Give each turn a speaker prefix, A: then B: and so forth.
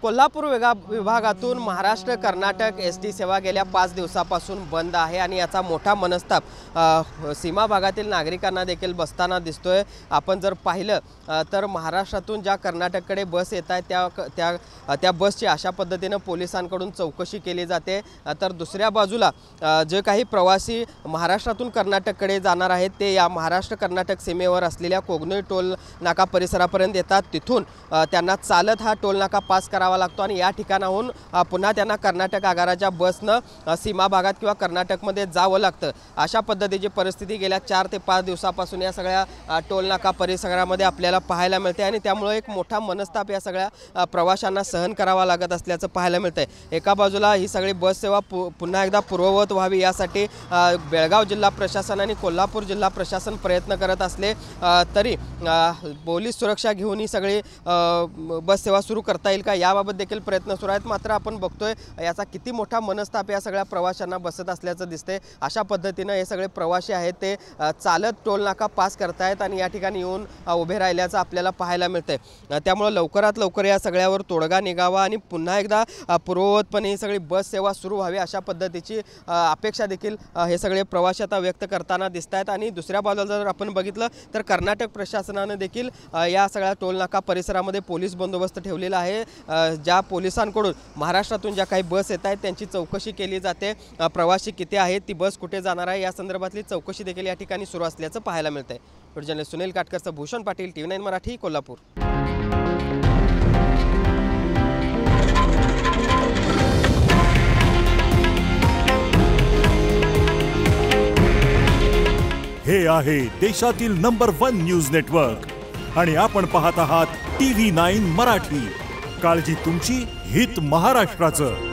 A: कोल्हापूर विभागातून महाराष्ट्र कर्नाटक एसटी सेवा गेल्या 5 दिवसापासून बंद आहे आणि याचा मोठा मनस्ताप सीमा भागातील नागरिकांना देखील बसताना दिसतोय। आपण जर पाहिलं तर महाराष्ट्रातून ज्या कर्नाटककडे बस येत आहेत त्या बसची अशा पद्धतीने पोलिसांकडून चौकशी केली जाते, तर दुसऱ्या बाजूला जे काही प्रवासी महाराष्ट्रातून कर्नाटककडे जाणार आहेत ते या महाराष्ट्र कर्नाटक सीमेवर असलेल्या कोगनोळी टोल नाका परिसरापर्यंत येतात। तिथून त्यांना चालत हा टोल नाका पास करावा लागतो आणि या ठिकाणाहून पुन्हा त्यांना कर्नाटक आगाराच्या बसनं सीमा भागात किंवा कर्नाटकमध्ये जावं लागतं। अशा पद्धतीची परिस्थिती गेल्या 4 ते 5 दिवसापासून या सगळ्या टोल नाका परिसरामध्ये आपल्याला पाहायला मिळते आणि त्यामुळे एक मोठा मनस्ताप या सगळ्या प्रवाशांना सहन करावा लागत असल्याचं पाहायला मिळतंय। एका बाजूला ही सगळी बस सेवा पुन्हा एकदा पूर्ववत व्हावी यासाठी बेळगाव जिल्हा प्रशासन आणि कोल्हापूर जिल्हा प्रशासन प्रयत्न करत असले तरी पोलीस सुरक्षा घेऊन ही सगळी बस सेवा सुरू करता येईल का याबाबत देखील प्रयत्न सुरू आहेत। मात्र आपण बघतोय याचा किती मोठा मनस्ताप या सगळ्या प्रवाशांना बसत असल्याचं दिसते। अशा पद्धतीनं हे सगळे प्रवासी आहेत ते चालत टोल नाका पास करतायत आणि या ठिकाणी येऊन उभे राहिल्याचं आपल्याला पाहायला मिळतंय। त्यामुळे लवकरात लवकर या सगळ्यावर तोडगा निघावा आणि पुन्हा एकदा पूर्ववतपणे ही सगळी बस सेवा सुरू व्हावी अशा पद्धतीची अपेक्षा देखील हे सगळे प्रवासी आता व्यक्त करताना दिसत आहेत। आणि दुसऱ्या बाजूला जर आपण बघितलं तर कर्नाटक प्रशासनाने देखील या सगळ्या टोल नाका परिसरामध्ये पोलीस बंदोबस्त ठेवलेला आहे। ज्या पोलिसांकडून महाराष्ट्रातून ज्या काही बस येत आहेत त्यांची चौकशी केली जाते, प्रवासी किती आहेत, ती बस कुठे जाणार आहे या संदर्भातली चौकशी देखील या ठिकाणी सुरू असल्याचं पाहायला मिळतंय। जर्नलिस्ट सुनील काटकरसह भूषण पाटील, TV9 मराठी, कोल्हापूर।
B: हे आहे देशातील नंबर 1 न्यूज नेटवर्क आणि आपण पाहत आहात TV9 मराठी। काळजी तुमची, हित महाराष्ट्राचं।